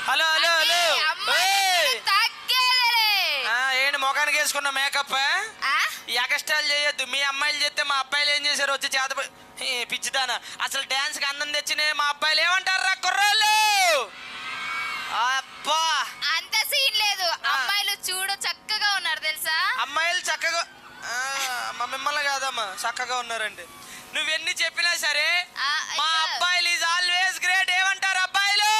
Hello hello hello ఏంటి మొఖానికి వేసుకున్న makeup ఈ ఎగస్ట్రాలు చేయొద్దు. మీ అమ్మాయిలు చేస్తే మా అబ్బాయిలు ఏం చేశారు వచ్చి చేత పిచ్చిదానా. అసలు డాన్స్ కి అందం తెచ్చిన మా అబ్బాయిలు ఏమంటారు రా కుర్రోళ్ళు. అబ్బా అంత సీన్ లేదు. అమ్మాయిలు చూడు చక్కగా ఉన్నారు తెలుసా. అమ్మాయిలు చక్కగా మిమ్మల్ని కాదమ్మా చక్కగా ఉన్నారండి. నువ్వెన్ని చెప్పినా సరే మా అబ్బాయిలు ఈజ్ ఆల్వేస్ గ్రేట్. ఏమంటారు అబ్బాయిలు?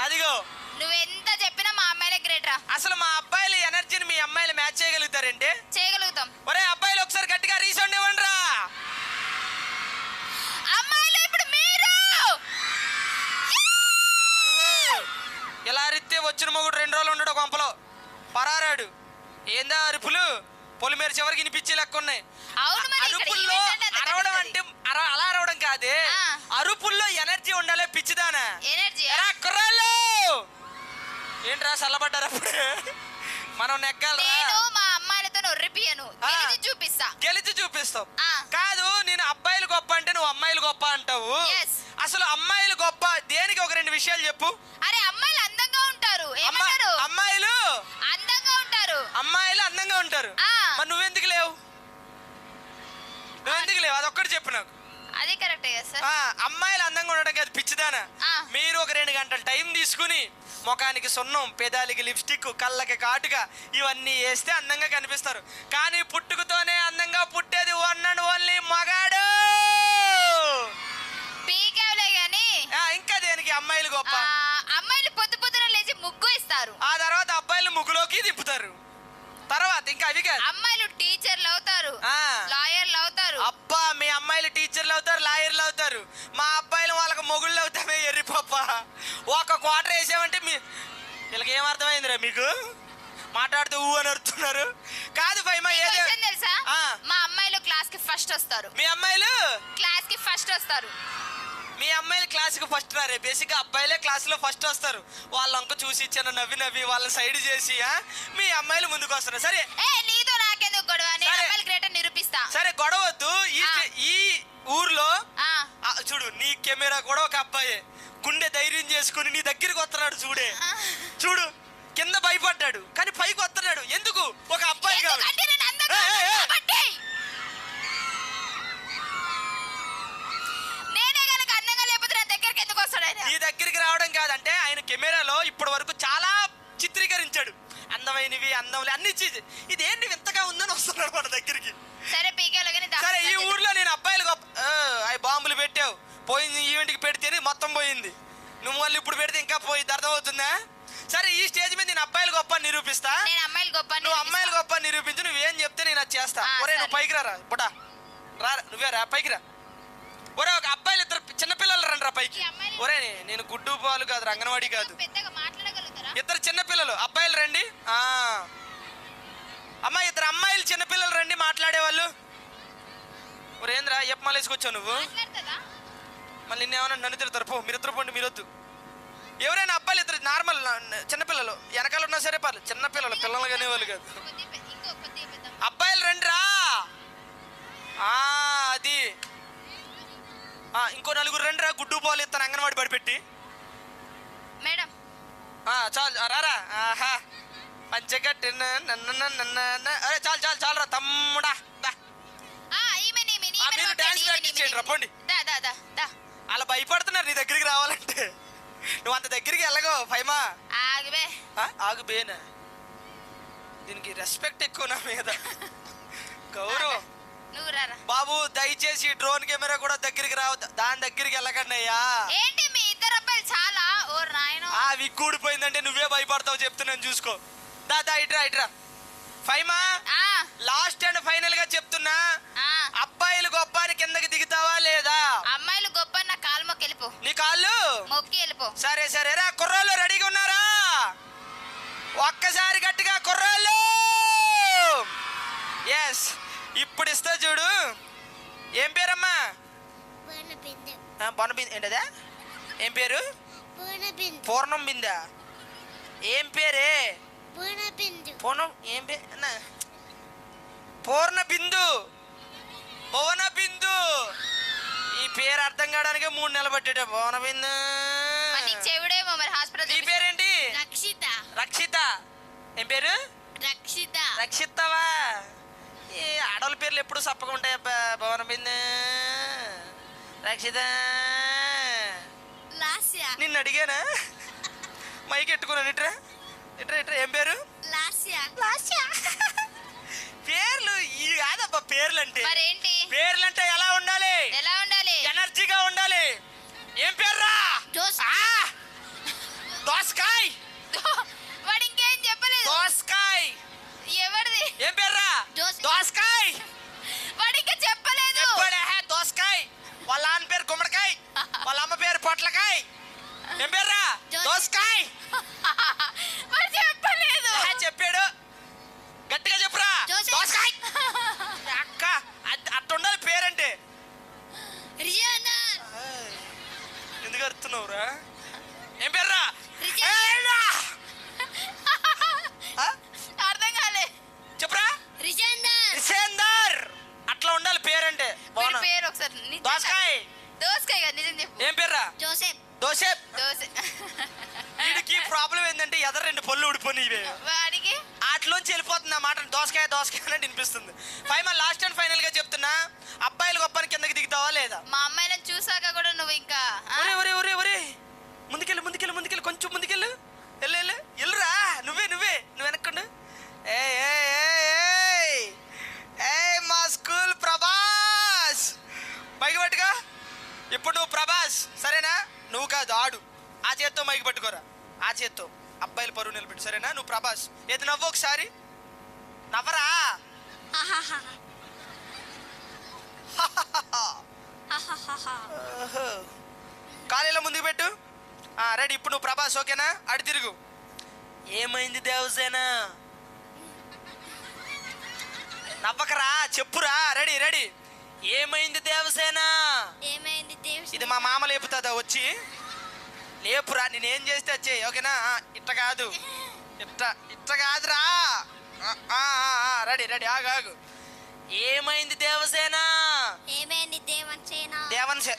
అదిగో నువ్వెంత చెప్పినా మా అమ్మాయిలే గ్రేట్ రా. అసలు మా అబ్బాయిల ఎనర్జీని మీ అమ్మాయిలు మ్యాచ్ చేయగలుగుతారండి? చేయగలుగుతాం. ఒరే అబ్బాయిలు ఒకసారి గట్టిగా రీసౌండ్ ఇవ్వండి రా. అమ్మాయిలు ఇప్పుడు మీరు ఇలా అరిస్తే వచ్చిన మొగుడు 2 రోజులు ఉండడు కొంపలో పరారాడు. ఏందా అరుపులు పొలిమేర చివరికి వినిపించే లెక్క ఉన్నాయి. అరుపుల్లో అరవడం అంటే అలా అరవడం కాదే, అరుపుల్లో ఎనర్జీ ఉండాలి. పిచ్చిదానా కుర్రాళ్ళు ఏంట్రా చల్లబడ్డారు అప్పుడు మనం నెగ్గాలి. మా అమ్మాయిలతో నొర్రిపియను, గెలిచి చూపిస్తావు. కాదు నేను అబ్బాయిలు గొప్ప అంటే నువ్వు అమ్మాయిలు గొప్ప అంటావు. అసలు అమ్మాయిలు గొప్ప దేనికి? ఒక 2 విషయాలు చెప్పు. అరే అమ్మాయిలు అందంగా ఉంటారు. అమ్మాయిలు అందంగా ఉంటారు. అమ్మాయిలు అందంగా ఉంటారు. మరి నువ్వెందుకు లేవు? అదొక్కటి చెప్పు నాకు. అది కరెక్టే కదా సార్. అమ్మాయిలు అందంగా ఉండడం కాదు పిచ్చిదానా. మీరు ఒక 2 గంటల టైం తీసుకుని ముఖానికి సున్నం, పెదాలకి లిప్స్టిక్, కళ్ళకి కాటుగా ఇవన్నీ వేస్తే అందంగా కనిపిస్తారు. కానీ పుట్టుకతోనే అందంగా పుట్టేది వన్ అండ్ ఓన్లీ మగాడు. ఇంకా దేనికి అమ్మాయిలు గొప్ప? అమ్మాయిలు పొద్దున లేచి ముగ్గు ఇస్తారు. ఆ తర్వాత అబ్బాయిలు ముగ్గులోకి దింపుతారు. తర్వాత ఇంకా అవి కాదు, అమ్మాయిలు టీచర్లు అవుతారు, లాయర్లు అవుతారు. అబ్బా మీ అమ్మాయిలు టీచర్లు అవుతారు, లాయర్లు అవుతారు. మా అబ్బాయిలు వాళ్ళకి మొగుళ్ళు అవుతామే ఎర్రిపప్ప. ఒక క్వార్టర్ వేసామంటే వీళ్ళకి ఏం అర్థమైందిరా మీకు? మాట్లాడుతూ ఊ అని అరుతున్నారు. కాదు తెలుసా, మా అమ్మాయిలు క్లాస్ కి ఫస్ట్ వస్తారు. మీ అమ్మాయిలు క్లాస్ కి ఫస్ట్ వస్తారు. మీ అమ్మాయిలు క్లాస్కి ఫస్ట్ రారే. బేసిక్గా అబ్బాయిలే క్లాస్లో ఫస్ట్ వస్తారు. వాళ్ళ అంక చూసి చిన్న నవ్వి వాళ్ళని సైడ్ చేసి మీ అమ్మాయిలు ముందుకు వస్తారు. సరే నీతో నాకెందుకు గొడవ? నేను గ్రేట్ నిరూపిస్తా. సరే గొడవద్దు. ఈ ఊర్లో చూడు నీ కెమెరా కూడా ఒక అబ్బాయే. గుండె ధైర్యం చేసుకుని నీ దగ్గరికి వస్తున్నాడు. చూడు కింద భయపడ్డాడు కానీ పైకి వస్తున్నాడు. ఎందుకు? ఒక అబ్బాయి కాదు. నీ దగ్గరికి రావడం కాదంటే ఆయన కెమెరాలో ఇప్పటి వరకు చాలా చిత్రీకరించాడు. అందమైనవి అందములు అన్ని ఇదేంటి వింతగా ఉందని వస్తున్నాడు మన దగ్గరికి. సరే ఈ ఊర్లో నేను అబ్బాయిలు అవి బాంబులు పెట్టావు, పోయింది. ఈవెంట్కి పెడితేనే మొత్తం పోయింది. నువ్వు మళ్ళీ ఇప్పుడు పెడితే ఇంకా పోయింది. అర్థమవుతుందా? సరే ఈ స్టేజ్ మీద నేను అబ్బాయిలు గొప్ప నిరూపిస్తా. నువ్వు అమ్మాయిలు గొప్ప నిరూపించు. నువ్వేం చెప్తే నేను అది చేస్తా. ఒరే నువ్వు పైకి రా బుడా రా. నువ్వే రా పైకి రా. ఒరే ఒక అబ్బాయిలు 2 చిన్నపిల్లలు రండి రా పైకి. ఒరే నేను గుడ్డు పాలు కాదు, అంగన్వాడీ కాదు. 2 చిన్నపిల్లలు అబ్బాయిలు రండి. అమ్మా 2 అమ్మాయిలు చిన్నపిల్లలు రండి మాట్లాడేవాళ్ళు. ఒరేంద్రా ఎప్పమాలు వేసుకొచ్చావు నువ్వు? మళ్ళీ నిన్నేమన్నా నన్ను తిడతారు. పో మీరిద్దరు పోండి, మీరొద్దు. ఎవరైనా అబ్బాయిలు 2 నార్మల్ చిన్నపిల్లలు వెనకాల ఉన్నా సరే పర్లేదు. చిన్నపిల్లలు పిల్లలు కానీ వాళ్ళు కాదు. అబ్బాయిలు రండి రా. అది ఇంకో 4 రండి రా. గుడ్డు పాలు ఇస్తాను అంగన్వాడి పడిపెట్టి. మేడం చాలు రారా. పంచగట్టి అరే చాలు రా తమ్ముడా. మీరు డాన్స్ ప్రాక్టీస్ చేయండి రా పోండి. అలా భయపడుతున్నారు నీ దగ్గరికి రావాలంటే. నువ్వు అంత దగ్గరికి వెళ్ళగో ఫైమా. ఆగుబేనా దీనికి రెస్పెక్ట్ ఎక్కువ నా మీద, గౌరవం. బాబు దయచేసి డ్రోన్ కెమెరా కూడా దగ్గరికి రావు. దాని దగ్గరికి వెళ్ళకండి అయ్యా. విక్కుడిపోయిందంటే నువ్వే భయపడతావు చెప్తున్నాను చూసుకో. ఇట్రా ఫైమా. లాస్ట్ అండ్ ఫైనల్ గా చెప్తున్నా, అబ్బాయిలు గొప్ప అని కిందకి దిగుతావా లేదా? అమ్మాయిలు గొప్ప నా కాలు మొక్కి వెళ్ళిపో. నీ కాళ్ళు మొక్కి వెళ్ళిపో. సరే రా. కుర్రాళ్ళు రెడీగా ఉన్నారా? ఒక్కసారి గట్టిగా కుర్రాళ్ళు. ఎస్ ఇప్పుడు ఇస్తా చూడు. ఏం పేరమ్మా? బొనబిందు. ఏంటదా? ఏం పేరు? పూర్ణం బిందా. ఏం పేరే? పూర్ణం. ఏం పేరు? పూర్ణ బిందు, భువన బిందు. ఈ పేరు అర్థం కావడానికి 3 నెలలు పట్టేట. భువన బిందు చెవిడేమో మరి. రక్షిత. ఏం పేరు? రక్షిత. రక్షితవా? ఈ ఆడవాళ్ళ పేర్లు ఎప్పుడు సప్పగా ఉంటాయి అబ్బా. భవన బిందు రక్షిత. లాస్య. నిన్ను అడిగానా? మైక్ ఎట్టుకున్నాను. ఇట్రా ఇట్రా ఇట్రా. ఏం పేరు? లాస్య. పేర్లు ఇవి కాదబ్బా పేర్లు అంటే. మరేంటి? పేర్లు అంటే ఎలా ఉండాలి? ఎలా ఉండాలి? ఎనర్జీగా ఉండాలి. ఏం పేర్రా? దోసకాయ్. వాడు ఇంకేం చెప్పలేదు. దోసకాయ్. ఎవరిది? ఏం పేర్రా? దోసకాయ్. వాడు ఇంకా చెప్పలేదు. దోసకాయ్. వాళ్ళ నాన్న పేరు గుమ్మడికాయ్, వాళ్ళ అమ్మ పేరు పొట్లకాయ్. ఏం పేర్రా? దోసకాయ్. వాడు చెప్పలేదు. చెప్పాడు. గట్టిగా చెప్పురా. దోసకాయ్. అక్క అట్ట ఉండాలి పేరంటే. ఎందుకు అరుతున్నావురా? ఏం పేర్రా? అర్థం కాలే. చెప్పురా. రిసేందర్. అట్లా ఉండాలి పేరంటే. పేరు ఒకసారి. దోసకాయ్. దోసకాయ్ కదా, నిజం చెప్పు. ఏం పేర్రా? జోసెఫ్. దోసెఫ్. దోసె. వీడికి ప్రాబ్లం ఏంటంటే ఎదర 2 పళ్ళు ఊడిపోయి ఇవే. వాడికి ఆటలోంచి వెళ్ళిపోతుంది ఆ మాట. దోసకాయ దోసకాయ అని వినిపిస్తుంది. లాస్ట్ అండ్ ఫైనల్ గా చెప్తున్నా, అబ్బాయిలు గొప్పని కిందకి దిగుతావా లేదా? మా అమ్మాయిలను చూసాక కూడా నువ్వు ఇంకా ముందుకెళ్ళు ముందుకెళ్ళు ముందుకెళ్ళు. కొంచెం ముందుకెళ్ళు. వెళ్ళురా. నువ్వు వెనక్కండు. మా స్కూల్ ప్రభాస్. మైకి పట్టుకో. ఇప్పుడు నువ్వు ప్రభాస్ సరేనా? నువ్వు కాదు, ఆడు. ఆ చేత్తో మైకి పట్టుకోరా. ఆ చేత్తో అబ్బాయిల పరువు నిలబెట్టు సరేనా? నువ్వు ప్రభాస్. ఏది నవ్వు ఒకసారి. నవ్వరా. కాలేలో ముందుకు పెట్టు. రెడీ. ఇప్పుడు నువ్వు ప్రభాస్ ఓకేనా? అడి తిరుగు. ఏమైంది దేవసేన? నవ్వకరా, చెప్పురా. రెడీ. ఏమైంది దేవసేన? ఇది మా మామ లేపుతుందా వచ్చి? లేపురా. నేనేం చేస్తే వచ్చేయి ఓకేనా? ఇట్ట కాదు, ఇట్ట కాదురా. రెడీ. ఆగు. ఏమైంది దేవసేన? దేవన్సే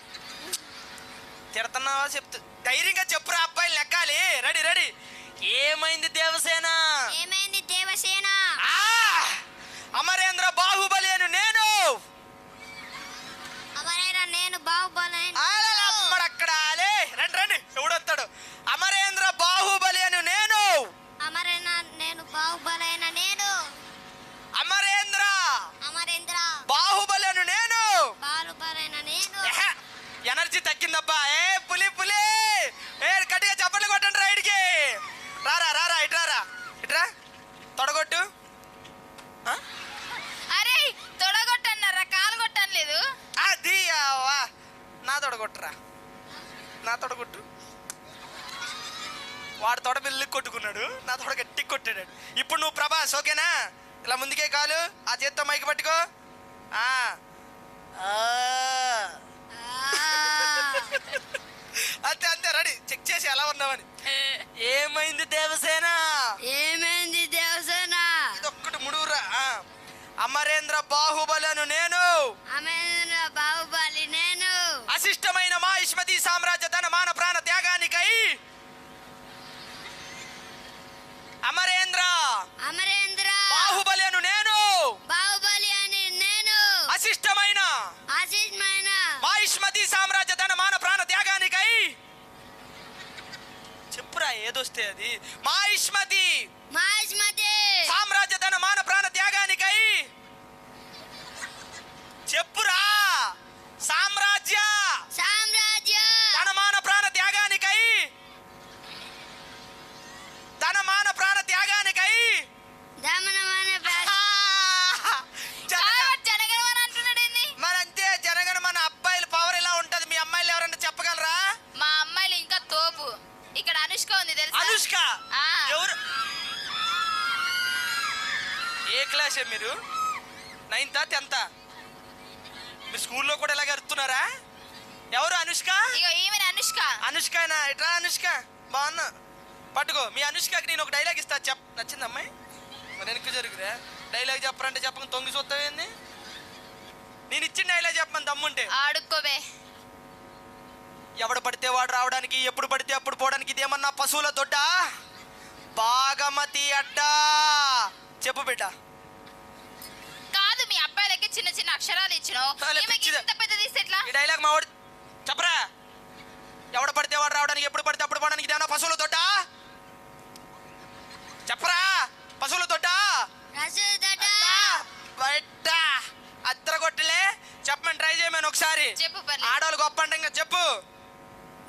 తిడుతున్నావా? చెప్తూ ధైర్యంగా చెప్పురా. అబ్బాయిలు లెక్కాలి. రెడీ. ఏమైంది దేవసేన? అమరేంద్ర బాహుబలి అని నేను. అక్కడ రండి. ఎవడొస్తాడు? అమరేంద్ర బాహుబలి అని నేను. అమరేంద్ర బాహుబలి అని నేను. ఎనర్జీ తగ్గిందబ్బా. పులి గట్టిగా చప్పట్లు కొట్టండి రైడ్కి. రారా ఇట్రా. తొడగొట్టు. అరే తొడగొట్టన్నారా? కాలు కొట్టలేదు. అది నా తొడగొట్టురా. నా తొడగొట్టు. వాడు తొడ బిల్లు కొట్టుకున్నాడు, నా తొడ గట్టి కొట్టాడు. ఇప్పుడు నువ్వు ప్రభాస్ ఓకేనా? ఇలా ముందుకే కాలు. ఆ చేత్తో మైకి పట్టుకో. అంతే రెడీ. చెక్ చేసి ఎలా ఉన్నావని. ఏమైంది దేవసేన? ఇదొక్కటి ముడుగురా. అమరేంద్ర బాహుబలను నేను. అశిష్టమైన మా ఇష్మతి సామ్రాజ్య ధన మాన ప్రాణ త్యాగానికై అమరేంద్ర బాహుబలను నేను. అశిష్టమైన మా ఇష్మతి సామ్రాజ్య ధన మాన ప్రాణ త్యాగానికై. చెప్పురా ఏదొస్తే అది. మా ఇష్మతి సామ్రాజ్య ధన మాన ప్రాణ త్యాగానికై. చెప్పురా. సామ్రాజ్య ధనమాన ప్రాణ త్యాగానికై. మరంతే. జనగణ మన అబ్బాయిల పవర్ ఇలా ఉంటది. మీ అమ్మాయిలు ఎవరన్నా చెప్పగలరా? మా అమ్మాయిలు ఇంకా తోపు. ఇక్కడ అనుష్క ఉంది తెలుసా? అనుష్క ఎవరు? ఏ క్లాసే మీరు? 9th 10th? మీరు స్కూల్లో కూడా ఇలాగ అరుతున్నారా? ఎవరు అనుష్క? అనుష్కనా? ఇట్రా అనుష్క. బాగున్నా. పట్టుకో. మీ అనుష్కకి నేను ఒక డైలాగ్ ఇస్తా. నచ్చింది అమ్మాయి? వెనక్కి జరుగురా. డైలాగ్ చెప్పరంటే చెప్పక తొంగి చూస్తావేంది? నేను ఇచ్చిన డైలాగ్ చెప్పమని దమ్ముంటే ఆడుకోవే. ఎవడు పడితే వాడు రావడానికి, ఎప్పుడు పడితే అప్పుడు పోవడానికి ఇదేమన్నా పశువుల దొడ్డా? బాగమతి అడ్డా. చెప్పు బిడ్డ. కాదు మీ అబ్బాయిలకి చిన్న చిన్న అక్షరాలు ఇచ్చినావు, అలా ఈమెకి పిచ్చిదా. ఇంత పెద్దది ఇస్తే ఎట్లా? ఈ డైలాగ్ మా వాడు చెప్పరా. ఎవడ పడితే వాడు రావడానికి, ఎప్పుడు పడితే అప్పుడు పోవడానికి ఇదేమన్నా పశువుల తోట? చెప్పరా. పశువుల తోట బయట అద్దర కొట్టలే. చెప్పమని ట్రై చేయమని ఒకసారి. చెప్పు పర్లేదు. ఆడవాళ్ళు గొప్ప అంటే ఇంకా చెప్పు.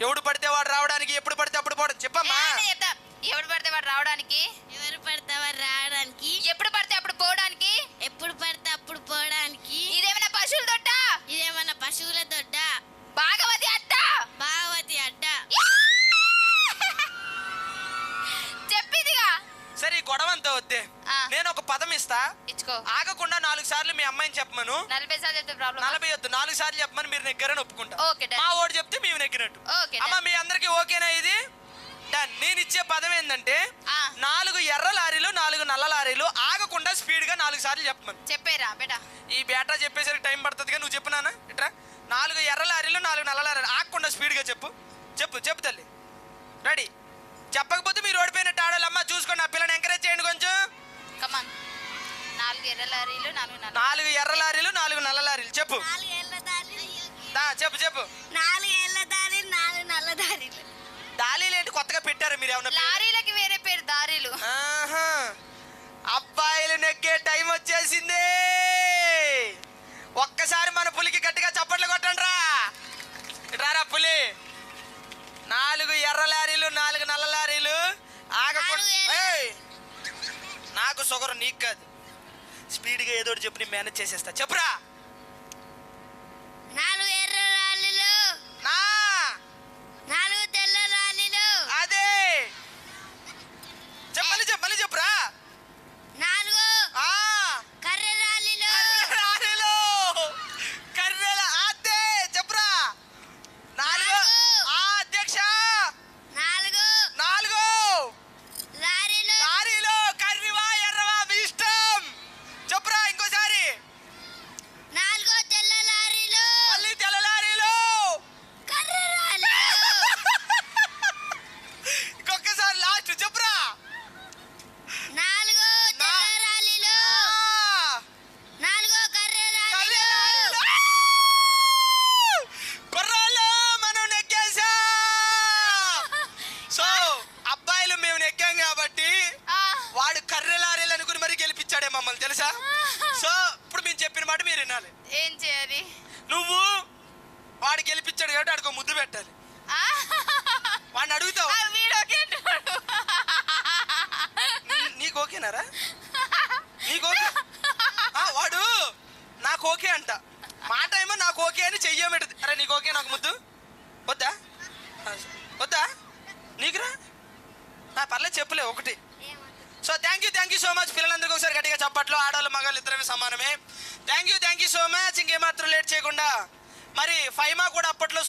ఎవడు పడితే వాడు రావడానికి, ఎప్పుడు పడితే అప్పుడు పోవడం. చెప్పమ్మా. ఏమైనా చెప్తా. ఎవడు పడితే వాడు రావడానికి, ఎవరు పడితే వారు రావడానికి, ఎప్పుడు పడితే అప్పుడు పోవడానికి. ఎప్పుడు పడితే అప్పుడు పోవడానికి. ఇదేమైనా పశువుల తోట? ఇదేమన్నా పశువుల దొడ్డ? భాగవతి అడ్డ. భాగవతి అడ్డ. చెప్పిదిగా. సరే ఈ గొడవ అంతా వద్దే. ఆ. నేను ఒక పదం ఇస్తా, ఇచ్చుకో. ఆగకుండా 4 సార్లు మీ అమ్మాయిని చెప్పమను. 40 సార్లు చెప్తే ప్రాబ్లం. 40 వద్దు, 4 సార్లు చెప్పమని మీరు నెగ్గారని ఒప్పుకుంటా. Okay, done. మా ఓడి చెప్తే మేము నెగ్గినట్టు. Okay, done. అమ్మ మీ అందరికి ఓకేనా ఇది? డన్. నేను ఇచ్చే పదం ఏంటంటే ఆ. 4 ఎర్ర లారీలు 4 నల్ల లారీలు ఆగకుండా స్పీడ్ గా 4 సార్లు చెప్పమను. చెప్పేరా బేటా. ఈ బేటా చెప్పేసరికి టైం పడుతుందిగా, నువ్వు చెప్పినానా ఇట్రా. 4 ఎర్ర లారీలు 4 నల్ల లారీలు ఆగకుండా స్పీడ్ గా చెప్పు. చెప్పు చెప్పు తల్లి. రెడీ. చెప్పకపోతే మీరు ఓడిపోయినట్టు ఆడాలి. అమ్మ చూసుకోండి, ఆ పిల్లని ఎంకరేజ్ చేయండి కొంచెం. కమాన్. 4 ఎర్ర లారీలు 4 నల్ల. 4 ఎర్ర లారీలు 4 నల్ల లారీలు చెప్పు. 4 ఏళ్ళ దారి, చెప్పు చెప్పు. 4 ఏళ్ళ దారి, 4 నల్ల దారిలు. డాలీలు ఏంటి కొత్తగా పెట్టారు మీరు ఏమన్నా? లారీలకి వేరే పేరు దారీలు. ఆహా. అబ్బాయిలు నెగ్గే టైం వచ్చేసింది. ఒక్కసారి మన పులికి గట్టిగా చప్పట్లు కొట్టండి రా. ఇట్రారా పులి. 4 ఎర్ర లారీలు 4 నల్ల లారీలు ఆగకుండా. 4 ఏళ్ళు. ఏయ్, నాకు షుగర్ నీకు కాదు. స్పీడ్గా ఏదో ఒకటి చెప్పు, నేను మేనేజ్ చేసేస్తా. చెప్పురా. 4 ఎర్ర రాళ్ళులు, నా 4 తెల్ల రాళ్ళులు, అదే చెప్పాలి. చెప్పాలి చెప్పురా. 4 ఆ కర్ర రాళ్ళులు, లారీలు కర్రెల అదే చెప్పురా. 4 అధ్యక్ష. 4 4 లారీలు, లారీలు కర్రివా ఎర్రవా మీ ఇష్టం. చెప్పురా ఇంకోసారి. 4 తెల్ల లారీలు, మళ్ళీ తెల్ల లారీలు. కర్ర రాళ్ళు, ఇంకొకసారి లాస్ట్ చెప్పురా. 4 తెల్ల రాళ్ళులు, ఆ, 4 కర్ర కర్రె రాళ్ళులు. లారీలు. కుర్రోళ్ళు మనం నెగ్గేశాం. సో అబ్బాయిలు మేము నెగ్గాం కాబట్టి ఆ, వాడు కర్రె లారీలు అనుకుని మరీ గెలిపించాడే మమ్మల్ని, తెలుసా? సో ఇప్పుడు మేము చెప్పిన మాట మీరు వినాలి. ఏం చేయాలి? నువ్వు వాడు గెలిపించాడు కాబట్టి వాడికి ముద్దు పెట్టాలి. ఆ, వాడిని అడుగుతావు, ఆ, వీడు ఓకే అంటున్నాడు. నీకు ఓకేనారా? నీకు ఓకే? వాడు నాకు ఓకే అంట. మాట ఏమో నాకు ఓకే అని చెయ్యబెట్టదు. అరే నీకు ఓకే నాకు ముద్దు వద్దా? వద్దా నీకురా? పర్లేదు చెప్పులే ఒకటి. So thank you so much. పిల్లలందరికీ ఒకసారి గట్టిగా చప్పట్లు. ఆడవాళ్ళు మగాళ్ళు ఇద్దరమే సమానమే. Thank you so much. ఇంకేమాత్రం లేట్ చేయకుండా మరి ఫైమా కూడా అప్పట్లో